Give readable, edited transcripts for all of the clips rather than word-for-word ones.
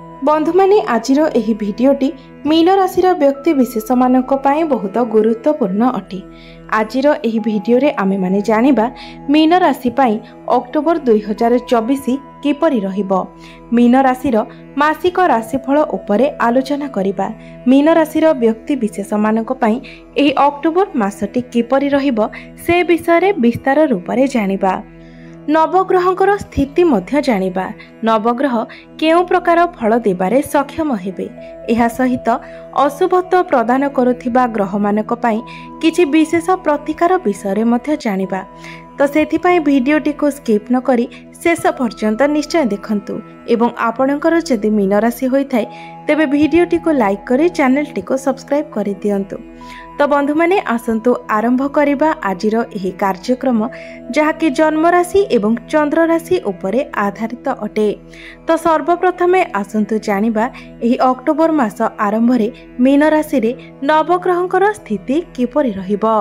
बंधु माने आजिर एही भिडियोटी मीन राशिर व्यक्ति विशेष मानक पई बहुत गुरुत्वपूर्ण अटे। आजिर एही भिडियोरे आमे माने जानिबा मीन राशि पई अक्टोबर 2024 किपरि रहिबो। मीन राशिर मासिक राशिफल उपरे आलोचना करिबा। मीन राशिर व्यक्ति विशेष मानक पई एही अक्टोबर मासटी किपरि रहिबो से विषय विस्तार रूपरे जानिबा। नवग्रहंकर स्थिति मध्य जानिबा। नवग्रह केउ प्रकार फल देबारे सक्षम हेबे। एहा सहित अशुभत्व प्रदान करुथिबा ग्रह मानक पई किछि विशेष प्रतिकार विषय मध्य जानिबा। तो सेथिपाई भिडियोटी को स्किप न करी शेष पर्यंत निश्चय देखंतु एवं आपणकर जदि मीन राशि होइथाय तेबे भिडियोटी को लाइक करी चैनल टी को सब्सक्राइब करि दियंतु। तो बंधु माने आसंतु आरंभ करिबा आजिर एही कार्यक्रम जहाँकि जन्म राशि एवं चंद्र राशि उपरे आधारित अटे। तो सर्वप्रथमे आसंतु जानिबा एही अक्टोबर मास आरंभ रे मीन राशि रे नवग्रहंकर स्थिति किपरि रहिबो।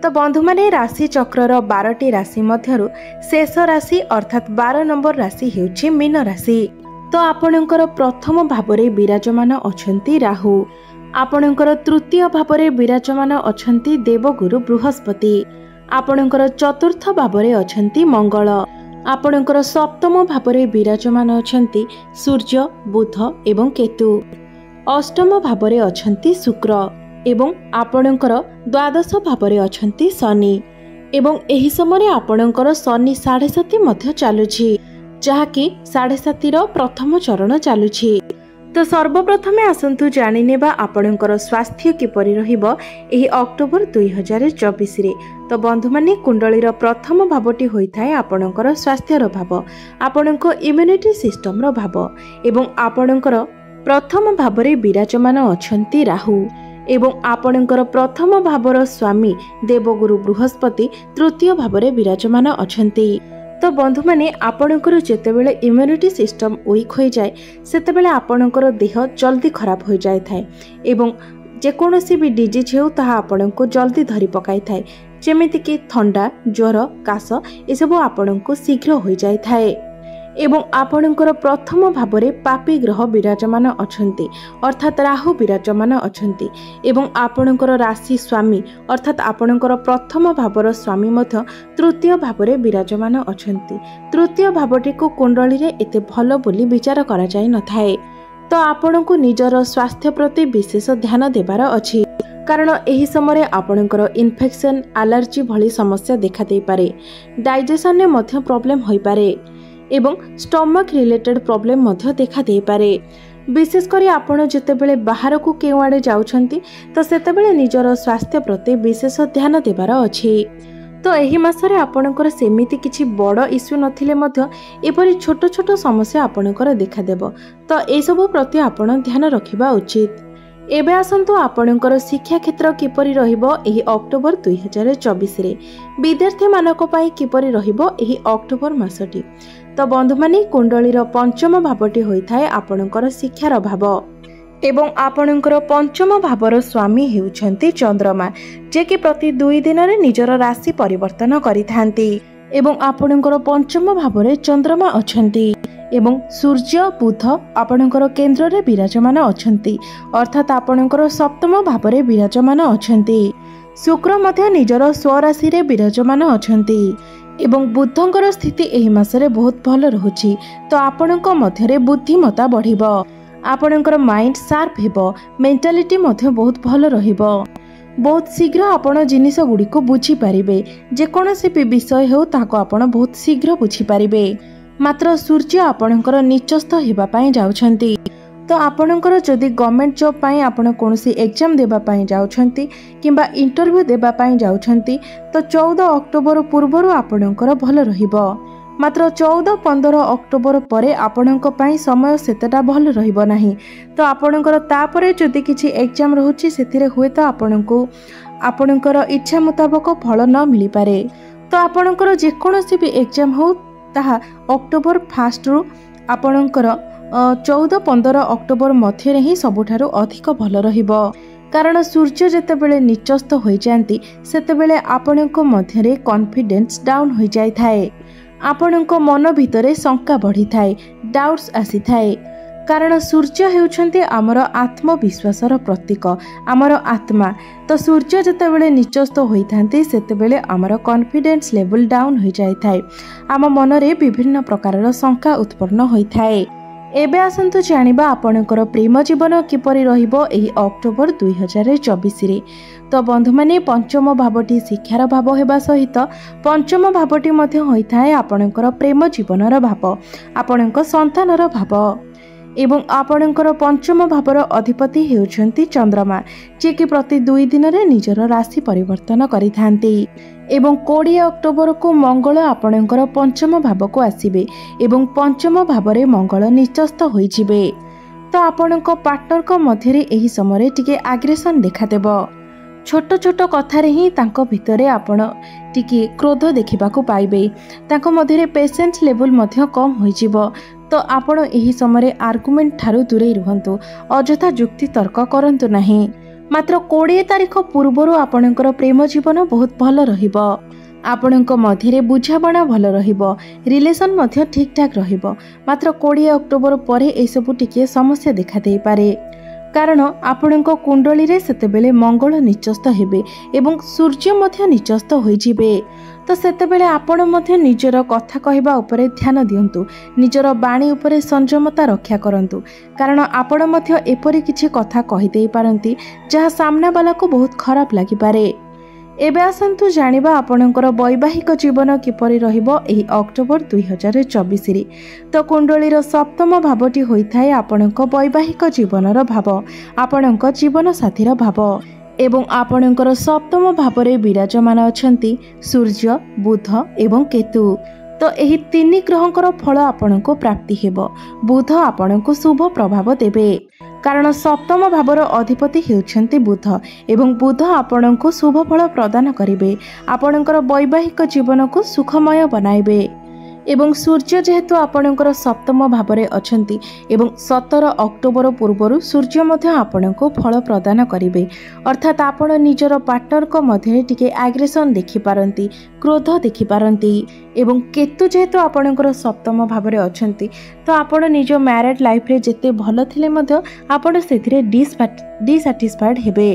तो बंधु माने राशि चक्रर 12टी राशि मध्यरु शेष राशि अर्थात 12 नंबर राशि हेउछि मीन राशि। तो आपणकर प्रथम भावरे विराजमान अछंती राहु। आपणकर तृतीय भावरे विराजमान अछंती देवगुरु बृहस्पति। आपणकर चतुर्थ भावरे अछंती मंगल। आपणकर सप्तम भावरे विराजमान अछंती सूर्य बुध एवं केतु। अष्टम भावरे अछंती शुक्र एवं आपणकर द्वादश भावरे अछंती शनि। एवं एही समय आपणकर शनि 7.5 मध्य चालुछि जहाँकि 7.5 प्रथम चरण चालुछि। तो सर्वप्रथमे आसंतु जानि नेबा आपणकर स्वास्थ्य किपरि रहिबो एही अक्टोबर 2024 रे। तो बंधु माने कुंडलीर प्रथम भावटी होइथाय आपणकर स्वास्थ्यर भाव, आपणको इम्युनिटी सिस्टम रो भाव एवं आपणकर प्रथम भावरे विराजमान अछंती राहु एवं आपणकर प्रथम भावर स्वामी देवगुरु बृहस्पति तृतीय भावरे विराजमान अछंती। तो बंधु माने आपणकर जेतेबेले इम्युनिटी सिस्टम वीक हो जाए सेतेबेले आपणकर देह जल्दी खराब हो जाए थाए एवं जेकोसी भी डिजीज हेउ ताहा आपणको जल्दी धरी पकाई थाए। जेमिति कि थंडा ज्वर काश एसबु आपणको शीघ्र हो जाए थाए। एवं आपणकर प्रथम भावरे पापी ग्रह विराजमान अछंती अर्थात राहु विराजमान अछंती एवं आपणकर राशि स्वामी अर्थात आपणकर प्रथम भावर स्वामी मध्य तृतीय भावरे विराजमान अछंती। तृतीय भावटी को कुंडली रे एते भलो बोली विचार करा जाय न थाए। तो आपणको निजर स्वास्थ्य प्रति विशेष ध्यान देबार अछि कारण एही समय आपणकर इन्फेक्शन एलर्जी भली समस्या देखा दे पारे। डाइजेशन ने मध्य प्रॉब्लम होई पारे एवं स्टमक रिलेटेड प्रॉब्लम मध्य देखा दे पारे। विशेष करी आपण जेतेबेले बाहर को केउ आडे जाउछंती तो सेतेबेले निजर स्वास्थ्य प्रति विशेष ध्यान देबार अछि। तो एही मासरे आपणकर सेमिति किछि बड़ इश्यू नथिले मध्य एपरि छोट छोट समस्या आपणकर देखा देबो। तो ए सब प्रति आपण ध्यान रखिबा उचित। एबे आसंतु आपणकर शिक्षा क्षेत्र किपरि रहिबो एही अक्टोबर 2024 रे। विद्यार्थी मानक पई किपरि रहिबो एही अक्टोबर मासटी। तो बंधु माने कुंडलीर पंचम भावटी होइथाय आपणकर शिक्षार भाव एवं आपणकर पंचम भावर स्वामी हेउछंती चंद्रमा जे कि प्रति 2 दिन रे निजर राशि परिवर्तन करिथांती एवं आपणकर पंचम भावरे चंद्रमा अछंती एवं सूर्य बुध आपणकर केंद्र रे विराजमान अछंती अर्थात आपणकर सप्तम भावरे विराजमान अछंती। शुक्र मध्य निजर स्वराशि रे विराजमान अछंती एवं बुद्धंकर स्थिति एही मासरे बहुत भल रहुछि। तो आपणक मध्यरे बुद्धिमता बढ़िबो, आपणकर माइंड शार्प हेबो, मेंटालिटी मध्य बहुत भल रहिबो। बहुत शीघ्र आपण जिनिस गुडी को बुझी पारिबे। जे कोनोसी भी विषय हेउ ताको आपण बहुत शीघ्र बुझी पारिबे। मात्र सूर्य आपणकर निचस्थ हेबा पई जाउछंती। तो आपणकर जदि गवर्नमेंट जॉब पई आपण कोनोसी एग्जाम देबा पई जाउछंती किंबा इंटरव्यू देबा पई जाउछंती तो 14 अक्टोबर पूर्वरु आपणकर भल रहिबो। मात्र 14-15 अक्टोबर परे आपणक पई समय सेतेटा भल रहिबो नाही। तो आपणकर तापरे जदि किछि एग्जाम रहुछि सेथिरे हुए तो आपणको आपणकर इच्छा मुताबिक फल न मिली पारे। तो आपणकर जे कोनोसी भी एग्जाम हो ताहा अक्टोबर 1 रु आपणकर 14-15 अक्टोबर मध्य ही सबुठारु अधिक भल रहिबो कारण सूर्य जेतेबेले निचस्थ होई जांती सेतेबेले आपणक मध्यरे कॉन्फिडेंस डाउन होई जाय थाए। आपणक मन भितरे शंका बढ़ी थाए, डाउट्स आसी थाए कारण सूर्य हेउछन्ति आमर आत्मविश्वासर प्रतीक, आमर आत्मा। तो सूर्य जेतेबेले निचस्त होइथान्ति सेतेबेले आमर कॉन्फिडेंस लेवल डाउन हो जाइथाय, आम मनरे विभिन्न प्रकारर शंका उत्पन्न होइथाय। एबे आसन्तु जानिबा आपणकर प्रेम जीवन किपरि रहिबो एही अक्टोबर 2024 रे। तो बंधु माने पंचम भावटी शिक्षार भाव हेबा सहित पंचम भावटी मध्य होइथाय आपणकर प्रेम जीवनर भाव, आपणक संतानर भाव। एवं आपणकर पंचम भावर अधिपति हेउछन्ति चंद्रमा, जे कि प्रति 2 दिन रे निजर राशि परिवर्तन करिथान्ति। एवं 20 अक्टोबर को मंगल आपणकर पंचम भाव को आसीबे एवं पंचम भावरे मंगल निचस्त होइजिबे। तो आपणक पार्टनर मध्य रे एही समय टिके आग्रेसन देखादेबो। छोट छोट कथारे ही तांको भितरे आपण टिके क्रोध देखिबाकू पाइबे, तांको मध्य रे पेशेंस लेवल मध्य कम होइजिबो। तो आपण एही समय आर्गुमेंट ठारू दूरे रुहंतु, अजथा जुक्ति तर्क करंतु नाही। मात्र 20 तारिख पूर्वरु आपणकर प्रेम जीवन बहुत भल रहिबो, आपणक मध्य बुझाबणा भल रहिबो, रिलेशन मध्य ठीक ठाक रहिबो। मात्र 20 अक्टोबर परे ए सब टिके समस्या देखा देई पारे, कारण आपणक कुंडली रे सेतेबेले मंगल निचस्त हेबे एवं सूर्य मध्य निचस्त होइजिबे। तो सेतेबेले आपण मध्य निजर कथा कहबा उपरे ध्यान दियंतु, निजर बाणी उपरे संयमता रक्षा करंतु, कारण आपण मध्य एपरि किछि कथा कहि देई पारंती जहा सामना वाला को बहुत खराब लागि पारे। एबे आसन्तु जानिबा आपणकर वैवाहिक जीवन किपरि रहिबो एही अक्टोबर 2024 रे। तो कुंडलीर सप्तम भावटी होइथाय आपणक वैवाहिक जीवनर भाव, आपणक जीवन साथीर भाव। एवं आपणकर सप्तम भावरे विराजमान अछंती सूर्य, बुध एवं केतु। तो एही 3 ग्रहंकर फल आपणको प्राप्ति हेबो। बुध आपणको शुभ प्रभाव देबे, कारण सप्तम भावर अधिपति हेउछन्ति बुध एवं बुध आपणको शुभ फल प्रदान करिवे, आपणकर वैवाहिक जीवन को सुखमय बनाइबे। एवं सूर्य जेहेतु आपणकर सप्तम भावरे अछंती एवं 17 अक्टोबर पूर्वरु सूर्य मध्य आपणको फल प्रदान करिवे, अर्थात आपण निजर पार्टनर को मध्य टिके आग्रेसन देखि पारंती, क्रोध देखि पारंती। एवं केतु जेहेतु आपणकर सप्तम भावरे अछंती, तो आपण निज मैरिड लाइफ रे जेते भल थिले मध्य आपण सेथिरे डिसैटिस्फाइड हेबे।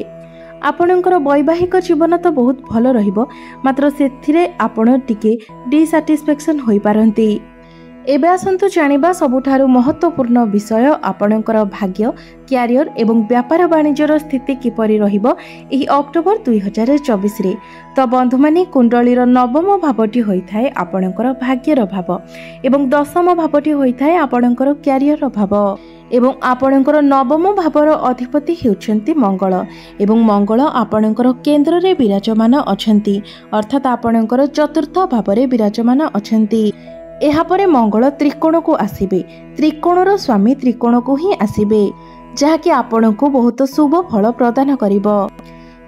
आपणकर वैवाहिक जीवन तो बहुत भल रहिबो, मात्र सेथिरे आपण टिके डिसैटिस्फैक्शन होई पारंती। एबे आसन्तु जानिबा सबुठारु महत्वपूर्ण विषय आपणकर भाग्य, क्यारियर एवं व्यापार वाणिज्यर स्थिति किपरि रहिबो एही अक्टोबर 2024 रे। तो बंधु माने कुंडलीर नवम भावटी होइथाय आपणकर भाग्यर भाव एवं दशम भावटी होइथाय आपणकर क्यारियर भाव। एवं आपणकर नवम भावर अधिपति हेउछन्ति मंगल एवं मंगल आपणकर केंद्र रे विराजमान अछंती, अर्थात आपणकर चतुर्थ भावरे विराजमान अछंती। एहा परे मंगल त्रिकोण को आसीबे, त्रिकोणर स्वामी त्रिकोण को ही आसीबे, जहा कि आपणको बहुत शुभ फल प्रदान करिवो।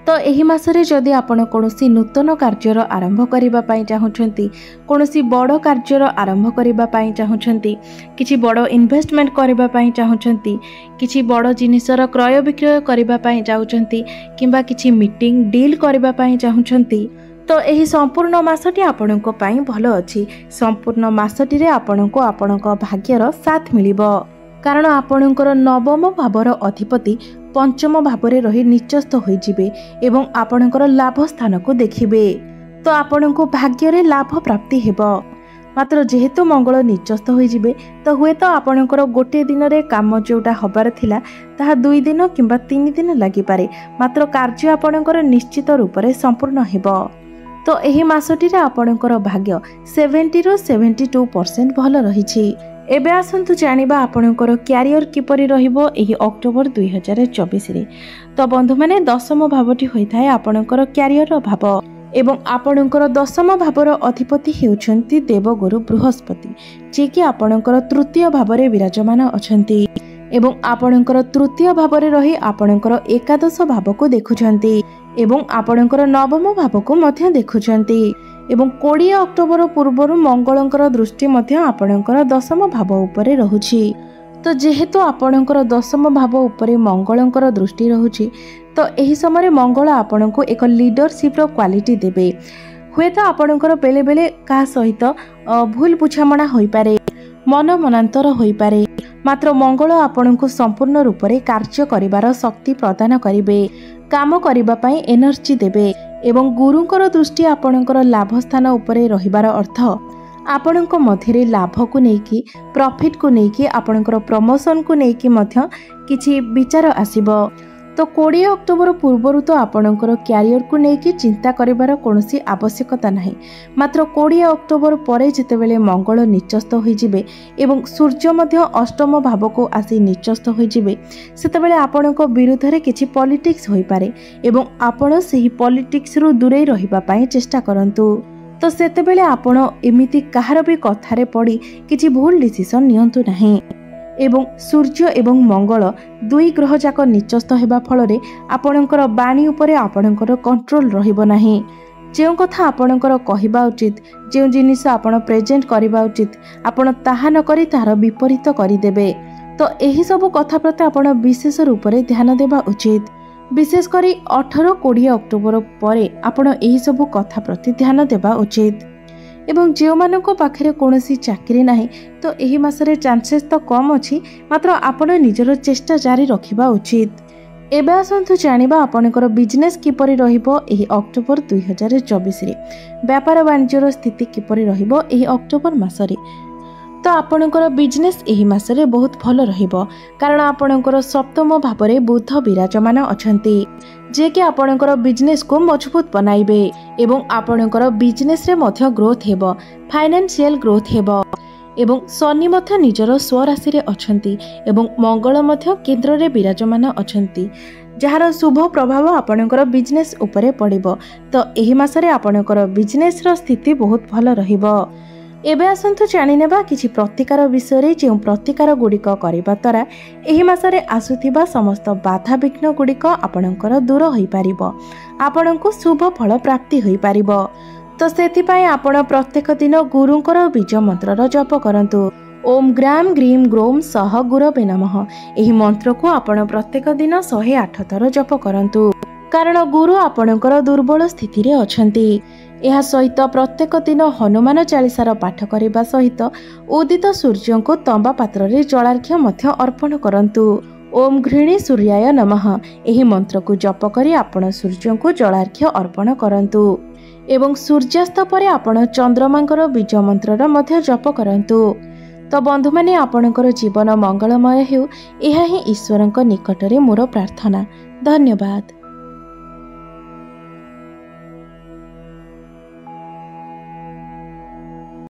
तो एही मासरे जदि आपण कोनोसी नूतन कार्यर आरंभ करिबा पई चाहुछंती, कोनोसी बड़ कार्यर आरंभ करिबा पई चाहुछंती, किछि बड़ इन्वेस्टमेंट करिबा पई चाहुछंती, किछि बड़ जिनिसर क्रय विक्रय करिबा पई चाहुछंती, किंबा किछि मीटिंग डील करिबा पई चाहुछंती, तो एही संपूर्ण मासटी आपणको पई भलो अछि। संपूर्ण मासटी रे आपणको आपणको भाग्यर साथ मिलिबो, कारण आपणकर नवम भावर अधिपति पंचम भावरे रही निचस्त होइजिबे एवं आपणकर लाभ स्थान को देखिबे। तो आपणको भाग्य लाभ प्राप्ति हेबो। मात्र जेहेतु मंगल निचस्त होइजिबे, तो हुए तो आपणकर गोटे दिन रे काम जोटा हबार थिला ताहा 2 दिन किंबा 3 दिन लागि पारे, मात्र कार्य आपणकर निश्चित रूप से संपूर्ण हेबो। तो एही मासटी रे आपणकर भाग्य 70 ରୁ 72% भल रहिछि। एबे आसन्तु जानिबा आपणकर क्यारियर किपरि रहिबो एही अक्टोबर 2024 रे। तो बंधु माने दशम भावटी होइथाय आपणकर क्यारियर भाव एवं आपणकर दशम भावर अधिपति हेउछन्ति देवगुरु बृहस्पति, जे कि आपणकर तृतीय भावरे विराजमान अछन्ति एवं आपणकर तृतीय भावरे रही आपणकर एकादश भाव को देखुछन्ति एवं आपणकर नवम भाव को मध्य देखुछन्ति। एवं 20 अक्टोबर पूर्वर मंगलंकर दृष्टि मध्य आपणकर दशम भाव उपरे रहुछि। तो जेहेतु आपणकर दशम भाव उपरे मंगलंकर दृष्टि रहुछि, तो एही समय मंगल आपणको एक लीडरशिप रो क्वालिटी देबे। हुए तो आपणकर बेले बेले का सहित भूल बुझामणा होई पारे, मन मनांतर होई पारे, मात्र मंगल आपणको संपूर्ण रूप से कार्य करिवार शक्ति प्रदान करिवे, काम करिबा पई एनर्जी देबे एवं गुरुंकर दृष्टि आपणकर लाभ स्थान उपरे रहिबार अर्थ आपणको मध्यरे लाभ को नेकी, प्रॉफिट को नेकी, आपणकर प्रमोशन को नेकी मध्य किछि विचार आसीबो। तो 20 अक्टोबर पूर्वर तो आपणकर क्यारियर को नेकी चिंता करिवार कोनोसी आवश्यकता नाही। मात्र 20 अक्टोबर परे जेतेबेले मंगल निचस्थ होइजिबे एवं सूर्य मध्य अष्टम भाव को आसी निचस्थ होइजिबे सेतेबेले आपणको विरुद्ध रे किछि पॉलिटिक्स होई पारे एवं आपण सेही पॉलिटिक्स रु दूरे रहिबा पई चेष्टा करंतु। तो सेतेबेले आपण एमिति काहार भी कथारे पड़ी किछि भूल डिसिजन नियंतु नाही। एवं सूर्य एवं मंगल दुई ग्रह जाक निचस्थ हेबा फलरे आपणकर बाणी उपरे आपणकर कंट्रोल रहिबो नाही। जे कथा आपणकर कहिबा उचित, जे जिनिस आपण प्रेजेंट करिबा उचित, आपण ताहा न करी तार विपरीत करिदेबे। तो एही सब कथा प्रति आपण विशेष रूप से ध्यान देबा उचित। विशेषकर 18-20 अक्टोबर परे आपण एही सब कथा प्रति ध्यान देबा उचित। एवं जो मानक पाखरे कोनोसी चाकरी नाही तो एही मासरे चांसेस तो कम अछि, मात्र आपण निजर चेष्टा जारी रखिबा उचित। एबे आसंतु जानिबा आपणकर बिजनेस किपरि रहिबो एही अक्टोबर 2024 रे, व्यापार वाणिज्यर स्थिति किपरि रहिबो एही अक्टोबर मासरे। तो आपणकर बिजनेस एही मासरे बहुत भल रहिबो, कारण आपणकर सप्तम भावरे बुध विराजमान अछंती, जे कि आपणकर बिजनेस को मजबूत बनाइबे एवं आपणकर बिजनेस रे मध्य ग्रोथ हेबो, फाइनेंशियल ग्रोथ हेबो। एवं शनि मध्य निजर स्वराशि रे अछंती एवं मंगल मध्य केंद्र रे विराजमान अछंती, जहार शुभ प्रभाव आपणकर बिजनेस उपरे पड़िबो। तो एही मासरे आपणकर बिजनेस रो स्थिति बहुत भल रहिबो। एबे आसंतु जानिनेबा किछि प्रतिकार विषय जो प्रतिकार गुड़िक करबा द्वारा एही मासरे आसुथिबा समस्त बाधा विघ्न गुड़िक आपणकर दूर होई पारिबो, आपणको शुभ फल प्राप्ति होई पारिबो। तो सेथिपाई आपण प्रत्येक दिन गुरुंकर बीज मंत्रर जप करंतु। ओम ग्राम ग्रीम ग्रोम सह गुरवे नमः। एही मंत्र को आपण प्रत्येक दिन 108 थर जप करंतु, कारण गुरु आपणकर दुर्बल स्थिति रे अछंती। यह सहित प्रत्येक दिन हनुमान चालीसार पाठ करने सहित उदित सूर्य को तंबा पात्र रे जलार्घ्य मध्य अर्पण करंतु। ओम घृणी सूर्याय नमः। एही मंत्र को जप करी आपण सूर्य को जलार्घ्य अर्पण करंतु एवं सूर्यास्त परे आपण चंद्रमांकर बीज मंत्रर मध्य जप करंतु। तो बंधु माने आपणकर जीवन मंगलमय हेउ, एहा ही ईश्वरଙ୍କ निकटरे मोर प्रार्थना। धन्यवाद।